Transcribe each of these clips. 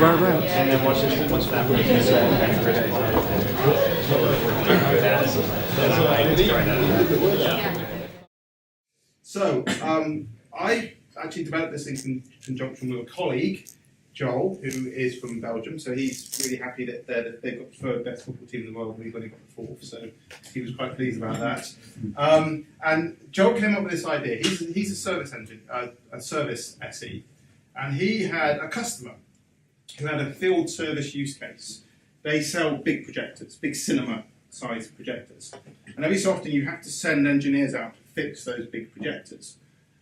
very much. And then what's that person said after So, I actually developed this in conjunction with a colleague, Joel, who is from Belgium. So he's really happy that they've got the third best football team in the world. We've only got the fourth, so he was quite pleased about that. And Joel came up with this idea. He's a service engine, a service SE, and he had a customer who had a field service use case. They sell big projectors, big cinema-sized projectors, and every so often you have to send engineers out to fix those big projectors,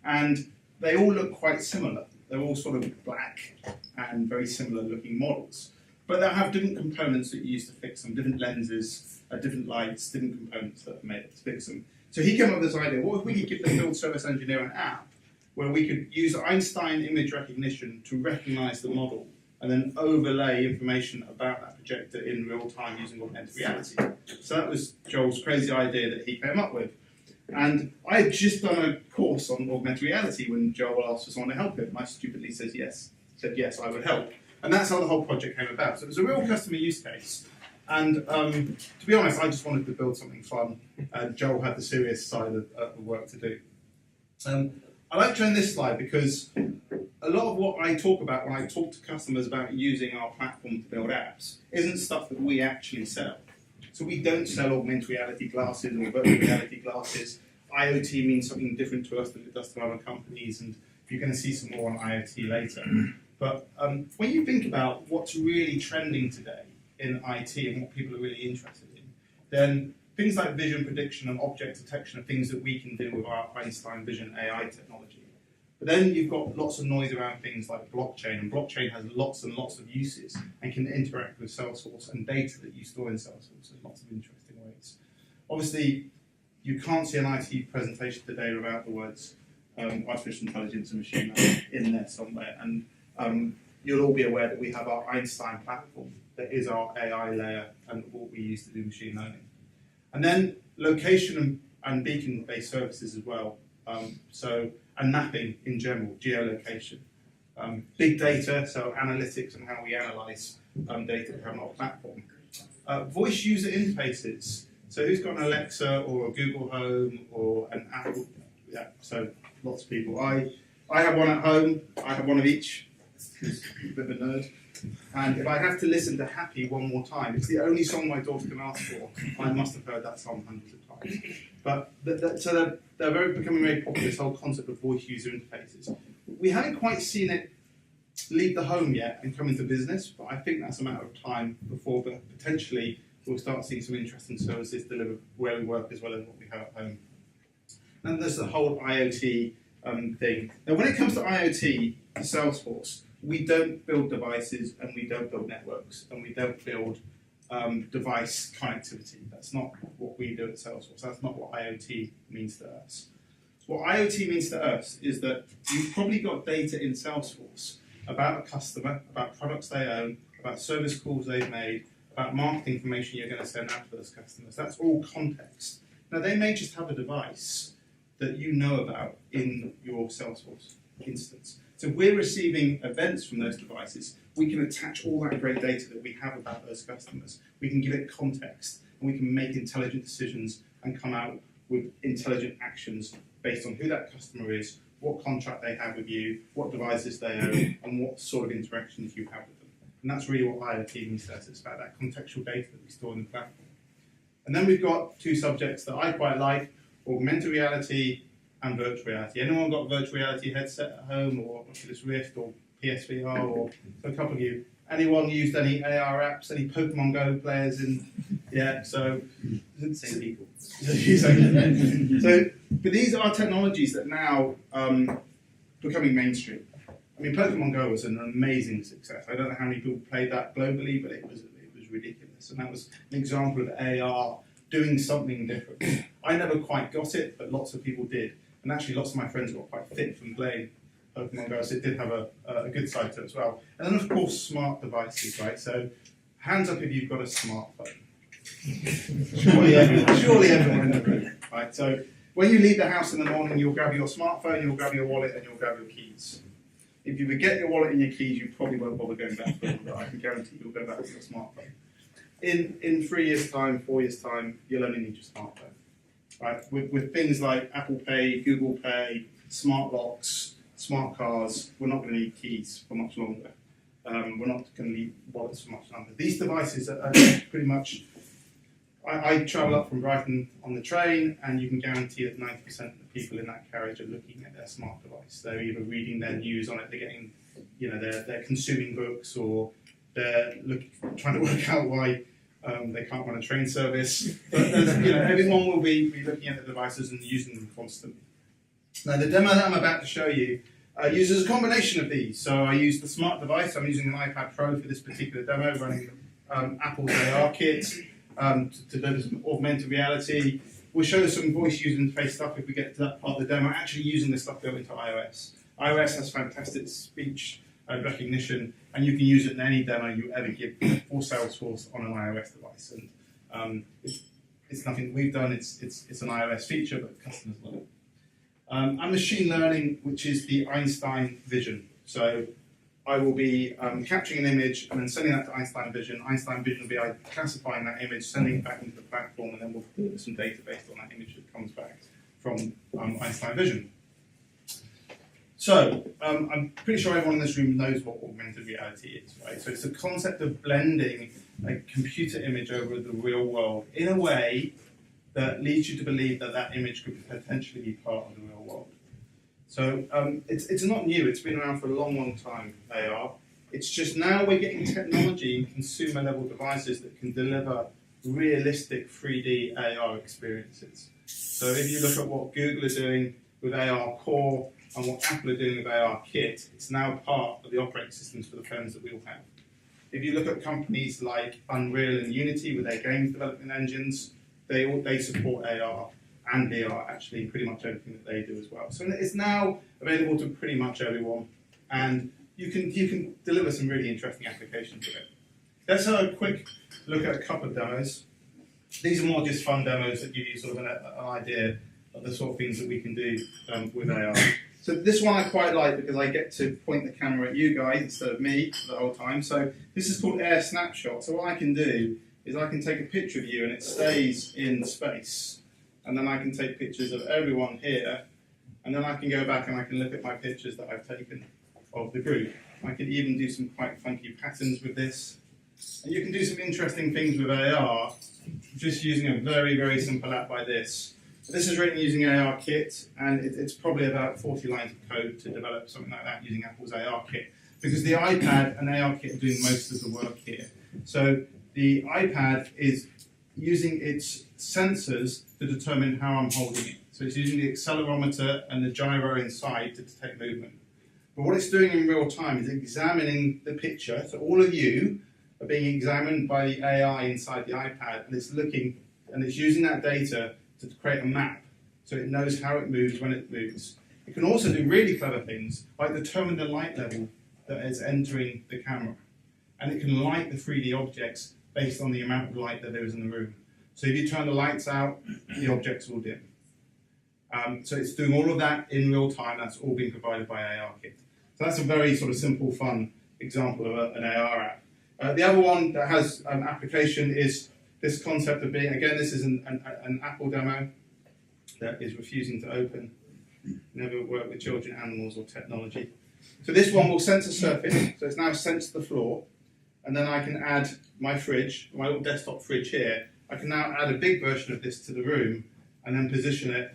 and they all look quite similar. They're all sort of black and very similar looking models. But they'll have different components that you use to fix them, different lenses, different lights, different components that are made to fix them. So he came up with this idea, what if we could give the field service engineer an app where we could use Einstein image recognition to recognize the model and then overlay information about that projector in real time using augmented reality. So that was Joel's crazy idea that he came up with. And I had just done a course on augmented reality when Joel asked for someone to help him. I stupidly said yes, I would help. And that's how the whole project came about. So it was a real customer use case. And to be honest, I just wanted to build something fun. And Joel had the serious side of the work to do. I like showing this slide because a lot of what I talk about when I talk to customers about using our platform to build apps isn't stuff that we actually sell. So we don't sell augmented reality glasses or virtual reality glasses. IoT means something different to us than it does to other companies, and you're going to see some more on IoT later. But when you think about what's really trending today in IT and what people are really interested in, then things like vision prediction and object detection are things that we can do with our Einstein Vision AI technology. But then you've got lots of noise around things like blockchain, and blockchain has lots and lots of uses and can interact with Salesforce and data that you store in Salesforce in lots of interesting ways. Obviously, you can't see an IT presentation today without the words artificial intelligence and machine learning in there somewhere. And you'll all be aware that we have our Einstein platform that is our AI layer and what we use to do machine learning. And then location and beacon-based services as well. And mapping in general, geolocation. Big data, so analytics and how we analyze data we have on our platform. Voice user interfaces. So who's got an Alexa or a Google Home or an Apple? Yeah, so lots of people. I have one at home. I have one of each. Who's a bit of a nerd. And if I have to listen to Happy one more time, it's the only song my daughter can ask for. I must have heard that song hundreds of times. But so they're becoming very popular, this whole concept of voice user interfaces. We haven't quite seen it leave the home yet and come into business, but I think that's a matter of time before potentially we'll start seeing some interesting services delivered where we work as well as what we have at home. And there's the whole IoT thing. Now, when it comes to IoT, Salesforce, we don't build devices and we don't build networks and we don't build device connectivity. That's not what we do at Salesforce. That's not what IoT means to us. What IoT means to us is that you've probably got data in Salesforce about a customer, about products they own, about service calls they've made, about marketing information you're going to send out to those customers. That's all context. Now, they may just have a device that you know about in your Salesforce instance. So if we're receiving events from those devices, we can attach all that great data that we have about those customers. We can give it context, and we can make intelligent decisions and come out with intelligent actions based on who that customer is, what contract they have with you, what devices they own, and what sort of interactions you have with them. And that's really what IoT means to us. It's about that contextual data that we store in the platform. And then we've got two subjects that I quite like, augmented reality and virtual reality. Anyone got a virtual reality headset at home, or Oculus Rift, or PSVR, or a couple of you? Anyone used any AR apps? Any Pokemon Go players in? Yeah, so Same people. But these are technologies that now becoming mainstream. I mean, Pokemon Go was an amazing success. I don't know how many people played that globally, but it was ridiculous. And that was an example of AR doing something different. I never quite got it, but lots of people did. And actually, lots of my friends got quite fit from playing Pokemon Go, so it did have a good side to it as well. And then, of course, smart devices, right? So, hands up if you've got a smartphone. Surely everyone in the room, right? So, when you leave the house in the morning, you'll grab your smartphone, you'll grab your wallet, and you'll grab your keys. if you forget your wallet and your keys, you probably won't bother going back for them, but I can guarantee you'll go back to your smartphone. In 3 years' time, 4 years' time, you'll only need your smartphone. Right? With things like Apple Pay, Google Pay, smart locks, smart cars, we're not going to need keys for much longer. We're not going to need wallets for much longer. These devices are pretty much. I travel up from Brighton on the train, and you can guarantee that 90% of the people in that carriage are looking at their smart device. They're either reading their news on it, they're getting, they're consuming books, or they're trying to work out why they can't run a train service. But everyone will be looking at the devices and using them constantly. Now, the demo that I'm about to show you uses a combination of these. So I use the smart device. I'm using an iPad Pro for this particular demo, running Apple's AR kit. To do some augmented reality. We'll show some voice user interface stuff if we get to that part of the demo, actually using this stuff built into iOS. iOS has fantastic speech recognition, and you can use it in any demo you ever give for Salesforce on an iOS device. And it's nothing that we've done, it's an iOS feature, but customers love it. And machine learning, which is the Einstein Vision. So I will be capturing an image and then sending that to Einstein Vision. Einstein Vision will be classifying that image, sending it back into the platform, and then we'll put some data based on that image that comes back from Einstein Vision. So I'm pretty sure everyone in this room knows what augmented reality is, right? So it's the concept of blending a computer image over the real world in a way that leads you to believe that that image could potentially be part of the real world. So it's not new, it's been around for a long, long time, AR. It's just now we're getting technology in consumer level devices that can deliver realistic 3D AR experiences. So if you look at what Google are doing with AR Core and what Apple are doing with AR Kit, it's now part of the operating systems for the phones that we all have. If you look at companies like Unreal and Unity with their games development engines, they support AR and VR, actually, pretty much everything that they do as well. So it's now available to pretty much everyone, and you can deliver some really interesting applications with it. Let's have a quick look at a couple of demos. These are more just fun demos that give you sort of an idea of the sort of things that we can do with AR. So this one I quite like because I get to point the camera at you guys instead of me the whole time. So this is called Air Snapshot. So what I can do is I can take a picture of you and it stays in space. And then I can take pictures of everyone here, and then I can go back and I can look at my pictures that I've taken of the group. I can even do some quite funky patterns with this. And you can do some interesting things with AR just using a very, very simple app like this. So this is written using AR Kit, and it's probably about 40 lines of code to develop something like that using Apple's AR Kit, because the iPad and AR Kit are doing most of the work here. So the iPad is using its sensors to determine how I'm holding it. So it's using the accelerometer and the gyro inside to detect movement. But what it's doing in real time is examining the picture. So all of you are being examined by the AI inside the iPad, and it's looking, and it's using that data to create a map. So it knows how it moves when it moves. It can also do really clever things, like determine the light level that is entering the camera. And it can light the 3D objects based on the amount of light that there is in the room. So if you turn the lights out, the objects will dim. So it's doing all of that in real time. That's all being provided by AR Kit. So that's a very sort of simple, fun example of an AR app. The other one that has an application is this concept of being, again, this is an Apple demo that is refusing to open. Never work with children, animals, or technology. So this one will sense a surface. So it's now sensed the floor. And then I can add my fridge, my little desktop fridge here. I can now add a big version of this to the room and then position it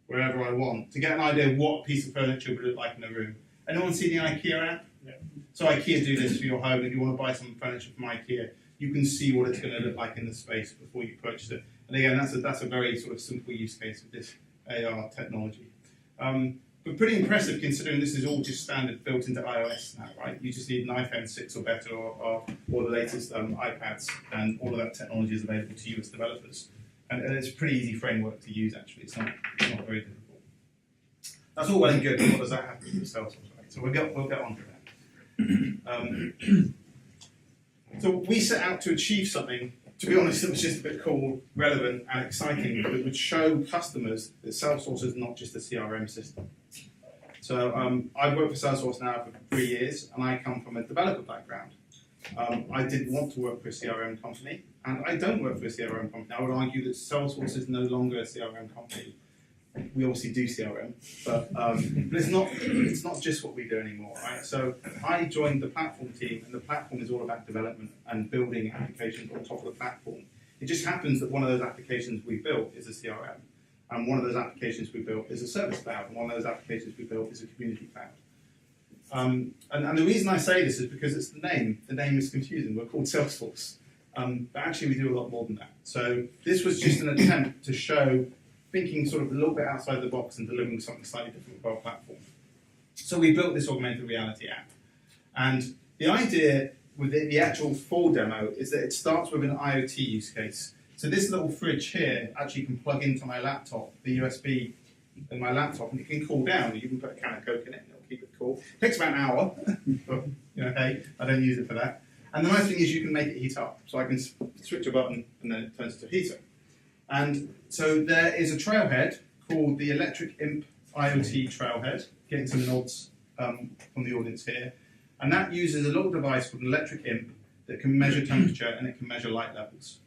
wherever I want to get an idea of what a piece of furniture would look like in a room. Anyone see the IKEA app? Yeah. So IKEA do this for your home. If you want to buy some furniture from IKEA, you can see what it's going to look like in the space before you purchase it. And again, that's a very sort of simple use case of this AR technology. But pretty impressive considering this is all just standard built into iOS now, right? You just need an iPhone 6 or better or the latest iPads, and all of that technology is available to you as developers. And it's a pretty easy framework to use, actually. It's not very difficult. That's all well and good, but what does that have to do with Salesforce, right? So we'll get on to that. So we set out to achieve something, to be honest, it was just a bit cool, relevant, and exciting, but it would show customers that Salesforce is not just a CRM system. So I've worked for Salesforce now for 3 years, and I come from a developer background. I didn't want to work for a CRM company, and I don't work for a CRM company. I would argue that Salesforce is no longer a CRM company. We obviously do CRM, but it's not just what we do anymore, right? So I joined the platform team, and the platform is all about development and building applications on top of the platform. It just happens that one of those applications we built is a CRM, and one of those applications we built is a service cloud, and one of those applications we built is a community cloud. And the reason I say this is because it's the name. The name is confusing. We're called Salesforce, but actually we do a lot more than that. So this was just an attempt to show thinking sort of a little bit outside the box and delivering something slightly different for our platform. So we built this augmented reality app. And the idea with the actual full demo is that it starts with an IoT use case. So this little fridge here actually can plug into my laptop, the USB in my laptop, and it can cool down. You can put a can of Coke in it and it'll keep it cool. It takes about an hour, but hey, I don't use it for that. And the nice thing is you can make it heat up. So I can switch a button and then it turns into a heater. And so there is a trailhead called the Electric Imp IoT Trailhead, getting some nods from the audience here. And that uses a little device called an Electric Imp that can measure temperature and it can measure light levels.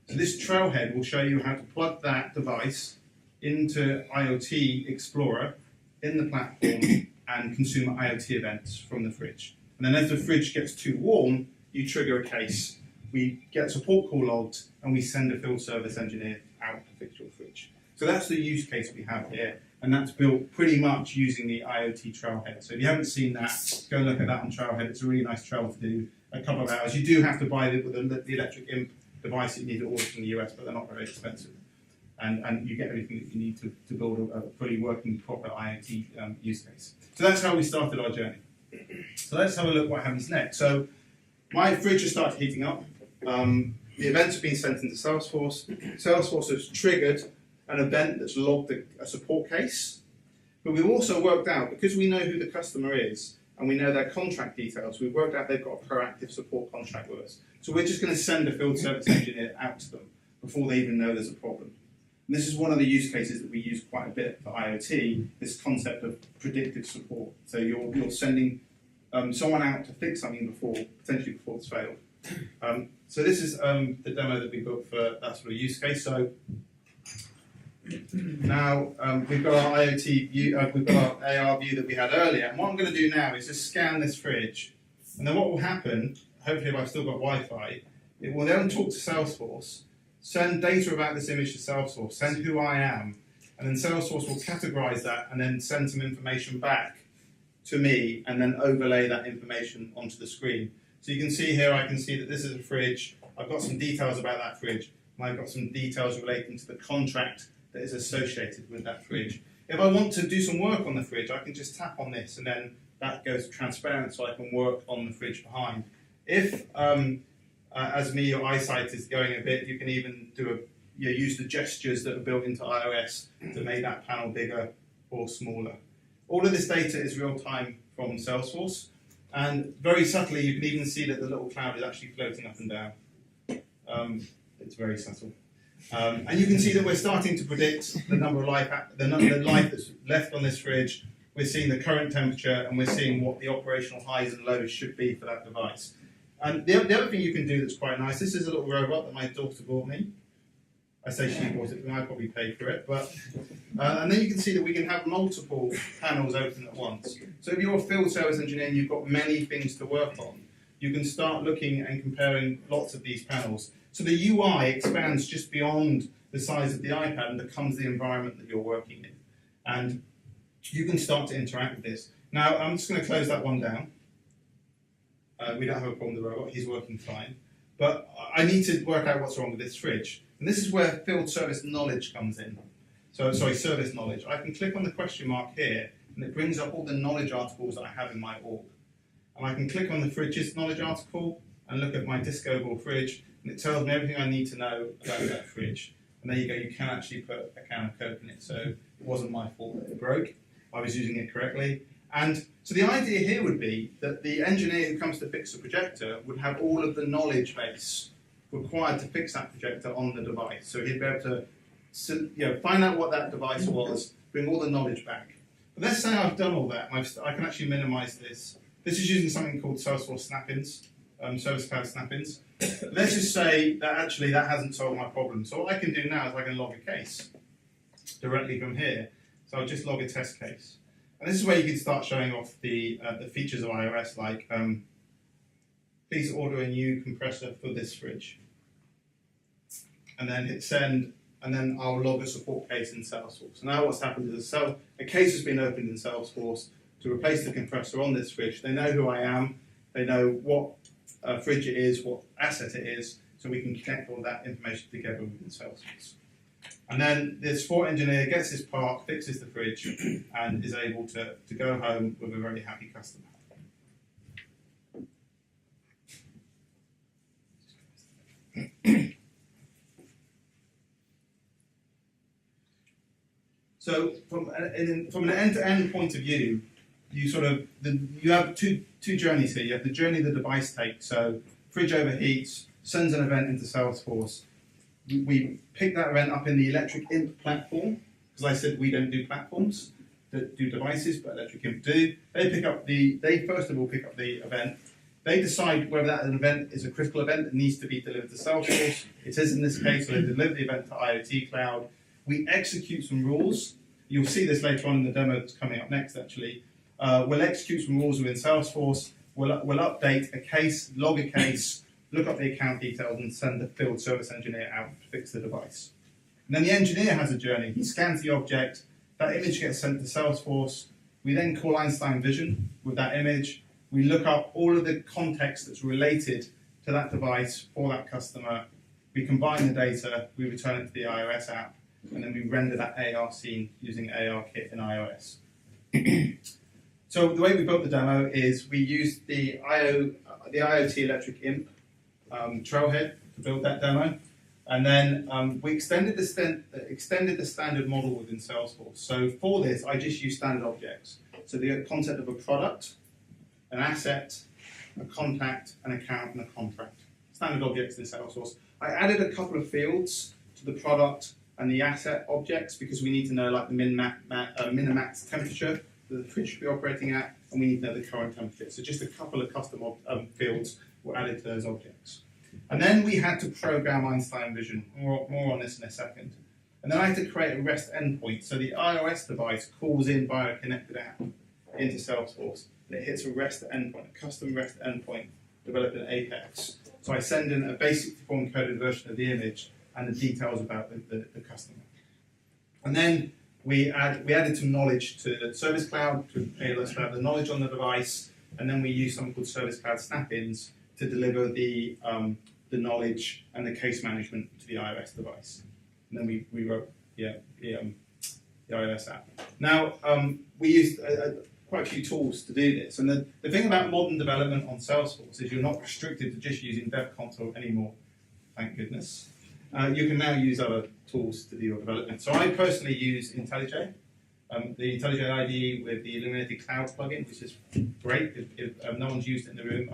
So this trailhead will show you how to plug that device into IoT Explorer in the platform and consume IoT events from the fridge. And then as the fridge gets too warm, you trigger a case. We get support call logs and we send a field service engineer out to fix your fridge. So that's the use case we have here, and that's built pretty much using the IoT Trailhead. So if you haven't seen that, go and look at that on Trailhead. It's a really nice trail to do a couple of hours. You do have to buy the Electric Imp device that you need to order from the US, but they're not very expensive. And you get everything that you need to build a fully working, proper IoT use case. So that's how we started our journey. So let's have a look what happens next. So my fridge has started heating up. The events have been sent into Salesforce. Salesforce has triggered an event that's logged a support case. But we've also worked out, because we know who the customer is and we know their contract details, we've worked out they've got a proactive support contract with us. So we're just going to send a field service engineer out to them before they even know there's a problem. And this is one of the use cases that we use quite a bit for IoT, this concept of predictive support. So you're sending someone out to fix something potentially before it's failed. So this is the demo that we built for that sort of use case. So now we've got our IoT view, we've got our AR view that we had earlier. And what I'm going to do now is just scan this fridge. And then what will happen, hopefully if I've still got Wi-Fi, it will then talk to Salesforce, send data about this image to Salesforce, send who I am, and then Salesforce will categorize that and then send some information back to me and then overlay that information onto the screen. So you can see here, I can see that this is a fridge. I've got some details about that fridge. And I've got some details relating to the contract that is associated with that fridge. If I want to do some work on the fridge, I can just tap on this and then that goes transparent so I can work on the fridge behind. If, as me, your eyesight is going a bit, you can even use the gestures that are built into iOS to make that panel bigger or smaller. All of this data is real time from Salesforce. And very subtly, you can even see that the little cloud is actually floating up and down. It's very subtle. And you can see that we're starting to predict the number of life that's left on this fridge. We're seeing the current temperature, and we're seeing what the operational highs and lows should be for that device. And the other thing you can do that's quite nice, this is a little robot that my daughter bought me. I say she bought it, and I probably paid for it. But and then you can see that we can have multiple panels open at once. So if you're a field service engineer and you've got many things to work on, you can start looking and comparing lots of these panels. So the UI expands just beyond the size of the iPad and becomes the environment that you're working in. And you can start to interact with this. Now, I'm just going to close that one down. We don't have a problem with the robot, he's working fine. But I need to work out what's wrong with this fridge. And this is where field service knowledge comes in. So, sorry, service knowledge. I can click on the question mark here, and it brings up all the knowledge articles that I have in my org. And I can click on the fridge's knowledge article and look at my discoverable fridge, and it tells me everything I need to know about that fridge. And there you go, you can actually put a can of Coke in it, so it wasn't my fault that it broke. I was using it correctly. And so the idea here would be that the engineer who comes to fix the projector would have all of the knowledge base required to fix that projector on the device. So he'd be able to find out what that device was, bring all the knowledge back. let's say I've done all that. I can actually minimize this. This is using something called Salesforce snap-ins, Service Cloud snap-ins. Let's just say that actually that hasn't solved my problem. So what I can do now is I can log a case directly from here. So I'll just log a test case. And this is where you can start showing off the features of iOS, like please order a new compressor for this fridge. And then hit send, and then I'll log a support case in Salesforce. Now what's happened is a case has been opened in Salesforce to replace the compressor on this fridge. They know who I am, they know what fridge it is, what asset it is, so we can connect all that information together within Salesforce. And then the support engineer gets his part, fixes the fridge, and is able to go home with a very happy customer. So from an end-to-end point of view, you have two journeys here. You have the journey the device takes. So fridge overheats, sends an event into Salesforce. We pick that event up in the Electric Imp platform, because I said we don't do platforms that do devices, but Electric Imp do. They first of all pick up the event. They decide whether that event is a critical event that needs to be delivered to Salesforce. It is in this case, so they deliver the event to IoT Cloud. We execute some rules. You'll see this later on in the demo that's coming up next, actually. We'll execute some rules within Salesforce. We'll update a case, log a case, look up the account details, and send the field service engineer out to fix the device. And then the engineer has a journey. He scans the object. That image gets sent to Salesforce. We then call Einstein Vision with that image. We look up all of the context that's related to that device for that customer. We combine the data. We return it to the iOS app. And then we render that AR scene using ARKit in iOS. So the way we built the demo is we used the IoT Electric Imp trailhead to build that demo, and then we extended the standard model within Salesforce. So for this, I just used standard objects. So the concept of a product, an asset, a contact, an account, and a contract. Standard objects in Salesforce. I added a couple of fields to the product and the asset objects because we need to know like the min and max temperature that the fridge should be operating at, and we need to know the current temperature. So just a couple of custom fields were added to those objects. And then we had to program Einstein Vision. More on this in a second. And then I had to create a REST endpoint. So the iOS device calls in via a connected app into Salesforce, and it hits a REST endpoint, a custom REST endpoint developed in Apex. So I send in a basic form coded version of the image and the details about the customer. And then we added some knowledge to the Service Cloud to enable us to have the knowledge on the device, and then we used something called Service Cloud snap-ins to deliver the knowledge and the case management to the iOS device. And then we wrote the iOS app. Now, we used quite a few tools to do this. And the thing about modern development on Salesforce is you're not restricted to just using Dev Console anymore, thank goodness. You can now use other tools to do your development. So I personally use IntelliJ, the IntelliJ IDE with the Illuminated Cloud plugin, which is great. If no one's used it in the room,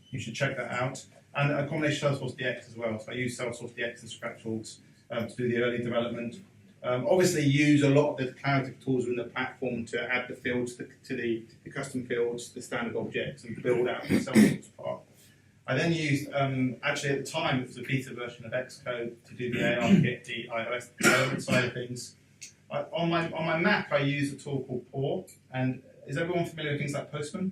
you should check that out. And a combination of Salesforce DX as well. So I use Salesforce DX and Scratchworks to do the early development. Obviously use a lot of the cloud tools in the platform to add the fields to the custom fields, the standard objects, and build out the Salesforce part. I then used, actually at the time, it was a beta version of Xcode to do the ARKit, the iOS development side of things. On my Mac, I use a tool called Pour, and is everyone familiar with things like Postman?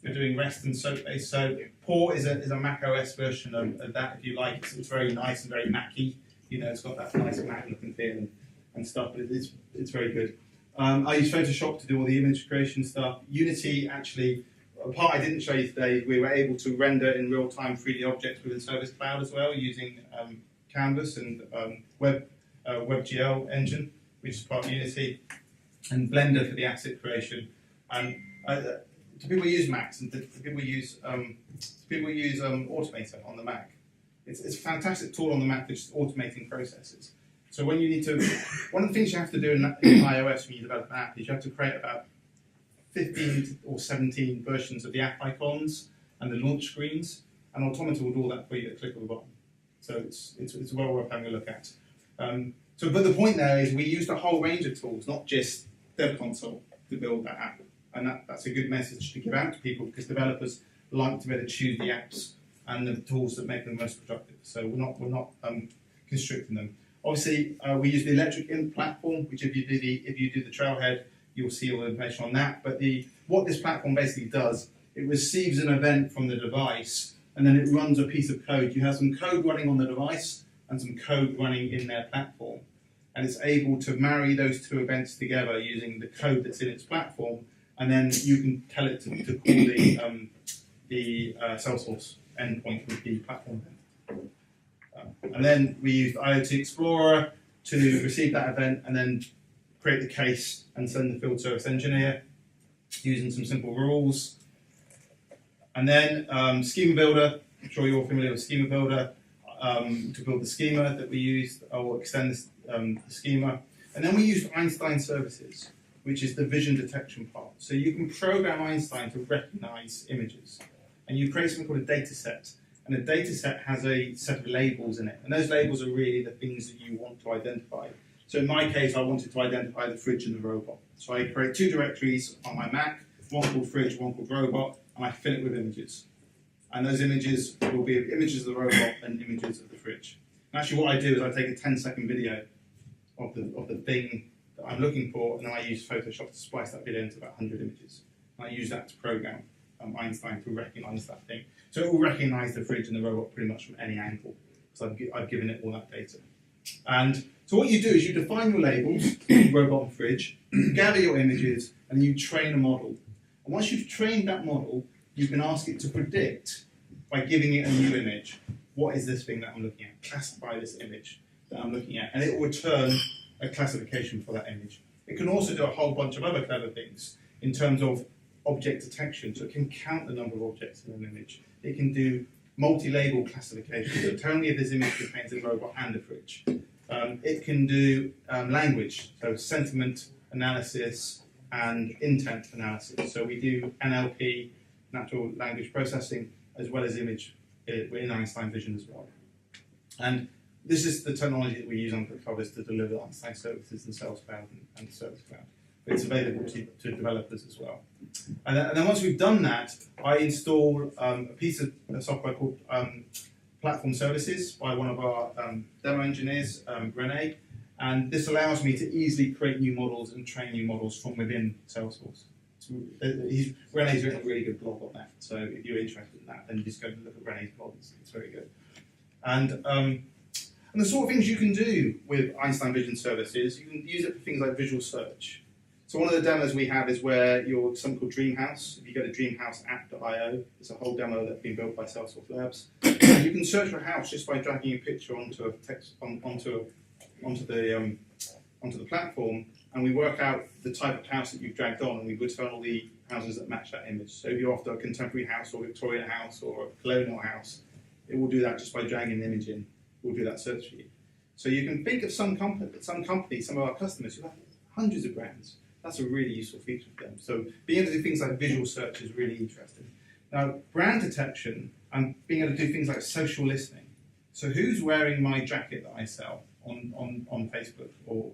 You're doing REST and SOAP-based, so Pour is a Mac OS version of that, if you like. It's very nice and very Mac-y. You know, it's got that nice Mac look and feel and stuff, but it's very good. I use Photoshop to do all the image creation stuff. Unity, actually, a part I didn't show you today, we were able to render in real-time 3D objects within Service Cloud as well, using Canvas and WebGL engine, which is part of Unity, and Blender for the asset creation. And do people use Macs, and do people use Automator on the Mac? It's a fantastic tool on the Mac for just automating processes. So when you need to, one of the things you have to do in iOS when you develop an app is you have to create about 15 or 17 versions of the app icons and the launch screens, and Automata will do all that for you at a click of a button. So it's well worth having a look at. But the point there is we used a whole range of tools, not just Dev Console. to build that app. And that's a good message to give out to people, because developers like to be able to choose the apps and the tools that make them most productive. So we're not constricting them. Obviously, we use the electric ink platform, which if you do the trailhead, you'll see all the information on that. But what this platform basically does, it receives an event from the device, and then it runs a piece of code. You have some code running on the device and some code running in their platform, and it's able to marry those two events together using the code that's in its platform, and then you can tell it to call the Salesforce endpoint with the platform event. And then we used IoT Explorer to receive that event and then create the case and send the field service engineer using some simple rules. And then Schema Builder, I'm sure you're all familiar with Schema Builder, to build the schema that we used, or extend the schema. And then we used Einstein services, which is the vision detection part. So you can program Einstein to recognize images. And you create something called a data set. And a data set has a set of labels in it. And those labels are really the things that you want to identify. So in my case, I wanted to identify the fridge and the robot. So I create two directories on my Mac, one called fridge, one called robot, and I fill it with images. And those images will be images of the robot and images of the fridge. And actually what I do is I take a 10-second video of the thing that I'm looking for, and then I use Photoshop to splice that video into about 100 images. And I use that to program Einstein to recognize that thing. So it will recognize the fridge and the robot pretty much from any angle, because I've given it all that data. And so what you do is you define your labels, robot and fridge, you gather your images, and you train a model. And once you've trained that model, you can ask it to predict, by giving it a new image, what is this thing that I'm looking at? Classify this image that I'm looking at, and it will return a classification for that image. It can also do a whole bunch of other clever things in terms of object detection, so it can count the number of objects in an image. It can do multi-label classification, so tell me if this image contains a robot and a fridge. It can do language, so sentiment analysis and intent analysis. So we do NLP, natural language processing, as well as image in Einstein Vision as well. And this is the technology that we use on ClickCovers to deliver Einstein services in Sales Cloud and Service Cloud. It's available to developers as well. And then once we've done that, I install a piece of software called Platform Services by one of our demo engineers, Rene, and this allows me to easily create new models and train new models from within Salesforce. Rene's written a really good blog on that, so if you're interested in that, then just go and look at Rene's blog, it's very good. And the sort of things you can do with Einstein Vision services, you can use it for things like visual search. So one of the demos we have is where you're something called Dreamhouse. If you go to dreamhouseapp.io, it's a whole demo that's been built by Salesforce Labs. And you can search for a house just by dragging a picture onto a text onto the platform, and we work out the type of house that you've dragged on, and we return all the houses that match that image. So if you're after a contemporary house or Victorian house or a colonial house, it will do that just by dragging an image in. We'll do that search for you. So you can think of some companies, some of our customers who have hundreds of brands. That's a really useful feature for them. So being able to do things like visual search is really interesting. Now, brand detection and being able to do things like social listening. So who's wearing my jacket that I sell on Facebook? Or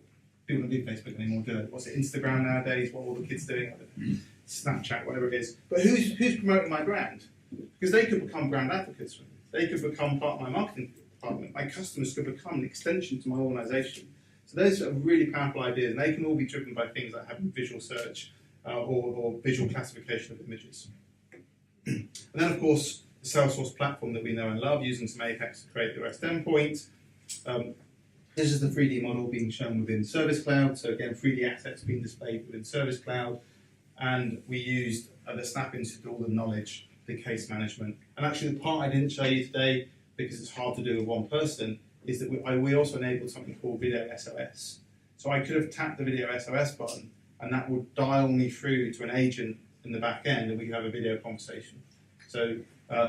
people don't do Facebook anymore, do they? What's it, Instagram nowadays? What are all the kids doing? I don't know. Snapchat, whatever it is. But who's promoting my brand? Because they could become brand advocates for me. They could become part of my marketing department. My customers could become an extension to my organisation. So those are really powerful ideas, and they can all be driven by things like having visual search or visual classification of images. And then, of course, the Salesforce platform that we know and love, using some Apex to create the REST endpoint. This is the 3D model being shown within Service Cloud. So again, 3D assets being displayed within Service Cloud. And we used the snap-ins to do all the knowledge, the case management. And actually, the part I didn't show you today, because it's hard to do with one person, is that we also enabled something called Video SOS. So I could have tapped the Video SOS button, and that would dial me through to an agent in the back end, and we could have a video conversation. So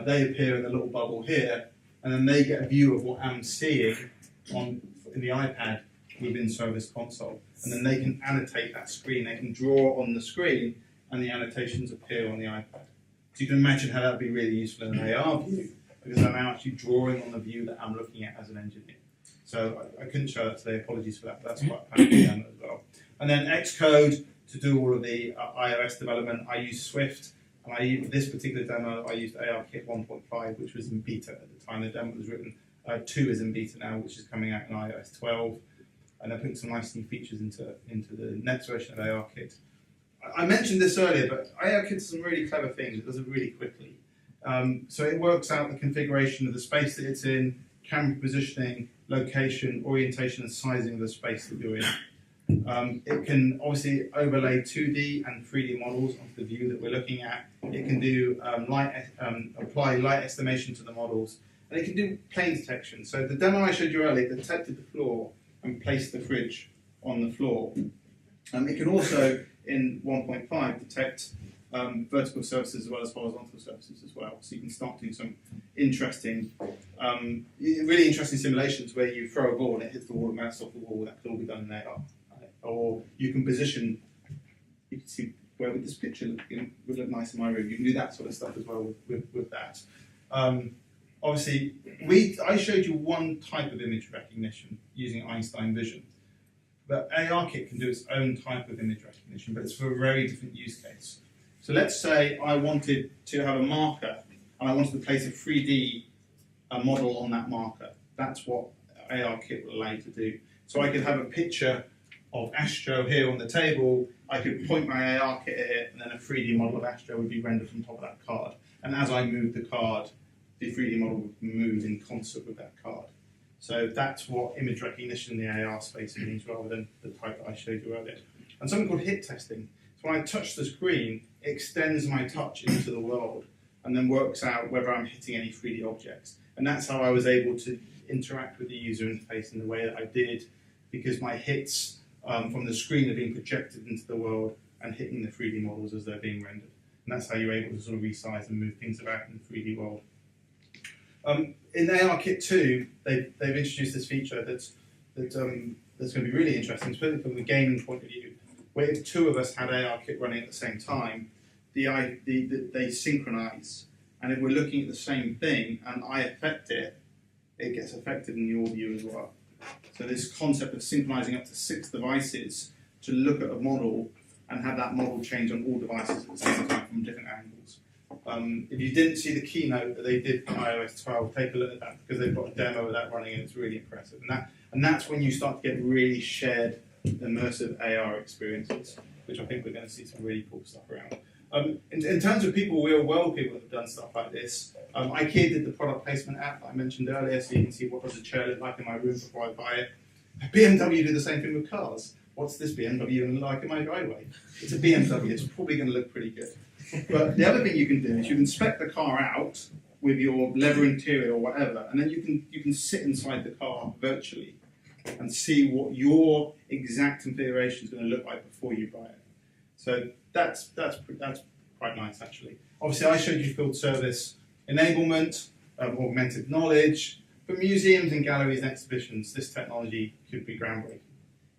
they appear in the little bubble here, and then they get a view of what I'm seeing in the iPad within Service Console. And then they can annotate that screen. They can draw on the screen, and the annotations appear on the iPad. So you can imagine how that would be really useful in an AR view, because I'm now actually drawing on the view that I'm looking at as an engineer. So I couldn't show that today, apologies for that, but that's quite a powerful demo as well. And then Xcode to do all of the iOS development, I use Swift. And this particular demo, I used ARKit 1.5, which was in beta at the time the demo was written. 2 is in beta now, which is coming out in iOS 12. And I put some nice new features into the next version of ARKit. I mentioned this earlier, but ARKit does some really clever things. It does it really quickly. So it works out the configuration of the space that it's in, camera positioning, location, orientation, and sizing of the space that you're in. It can obviously overlay 2D and 3D models onto the view that we're looking at. It can do apply light estimation to the models, and it can do plane detection. So the demo I showed you earlier detected the floor and placed the fridge on the floor. It can also, in 1.5, detect vertical surfaces as well as horizontal surfaces as well. So you can start doing some interesting, really interesting simulations where you throw a ball and it hits the wall and bounces off the wall. That could all be done in AR. Or you can position, you can see where would this picture would look nice in my room. You can do that sort of stuff as well with that. Obviously, I showed you one type of image recognition using Einstein Vision. But ARKit can do its own type of image recognition, but it's for a very different use case. So let's say I wanted to have a marker, and I wanted to place a 3D model on that marker. That's what ARKit will allow you to do. So I could have a picture of Astro here on the table, I could point my ARKit at it, and then a 3D model of Astro would be rendered from top of that card. And as I move the card, the 3D model would move in concert with that card. So that's what image recognition in the AR space means, rather than the type that I showed you earlier. And something called hit testing. So when I touch the screen, it extends my touch into the world, and then works out whether I'm hitting any 3D objects. And that's how I was able to interact with the user interface in the way that I did, because my hits from the screen are being projected into the world and hitting the 3D models as they're being rendered. And that's how you're able to sort of resize and move things about in the 3D world. In ARKit 2, they've introduced this feature that's going to be really interesting, especially from the gaming point of view, where if 2 of us had ARKit running at the same time, they synchronize. And if we're looking at the same thing and I affect it, it gets affected in your view as well. So this concept of synchronizing up to 6 devices to look at a model and have that model change on all devices at the same time from different angles. If you didn't see the keynote that they did for iOS 12, take a look at that, because they've got a demo of that running and it's really impressive. And that's when you start to get really shared immersive AR experiences, which I think we're going to see some really cool stuff around. In terms of people, real world people that have done stuff like this, IKEA did the product placement app that I mentioned earlier, so you can see what does a chair look like in my room before I buy it. BMW did the same thing with cars. What's this BMW going to look like in my driveway? It's a BMW, it's probably going to look pretty good. But the other thing you can do is you can spec the car out with your leather interior or whatever, and then you can sit inside the car virtually and see what your exact configuration is going to look like before you buy it. So that's quite nice, actually. Obviously, I showed you field service enablement, augmented knowledge. For museums and galleries and exhibitions, this technology could be groundbreaking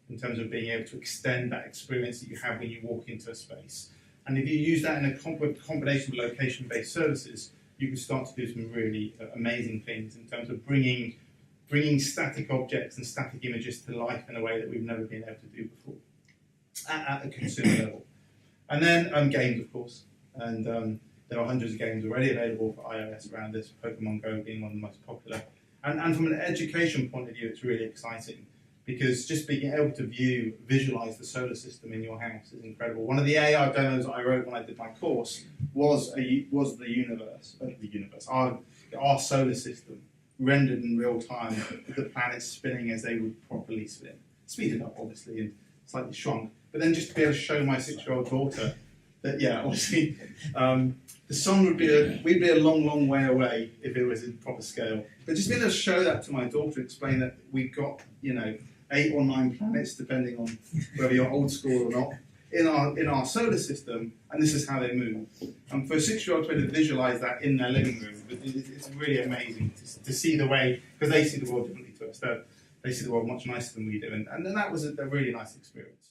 in terms of being able to extend that experience that you have when you walk into a space. And if you use that in a combination of location-based services, you can start to do some really amazing things in terms of bringing static objects and static images to life in a way that we've never been able to do before at a consumer level. And then games, of course. And there are hundreds of games already available for iOS around this, Pokemon Go being one of the most popular. And from an education point of view, it's really exciting, because just being able to visualize the solar system in your house is incredible. One of the AR demos I wrote when I did my course was the universe, our solar system rendered in real time with the planets spinning as they would properly spin. Speeded up, obviously, and slightly shrunk. But then just to be able to show my 6-year-old daughter that, yeah, obviously, the sun we'd be a long, long way away if it was in proper scale. But just being able to show that to my daughter, explain that we've got, 8 or 9 planets, depending on whether you're old school or not, in our solar system, and this is how they move. And for a 6-year-old to visualize that in their living room, it's really amazing to see the way, because they see the world differently to us. They see the world much nicer than we do, and that was a really nice experience.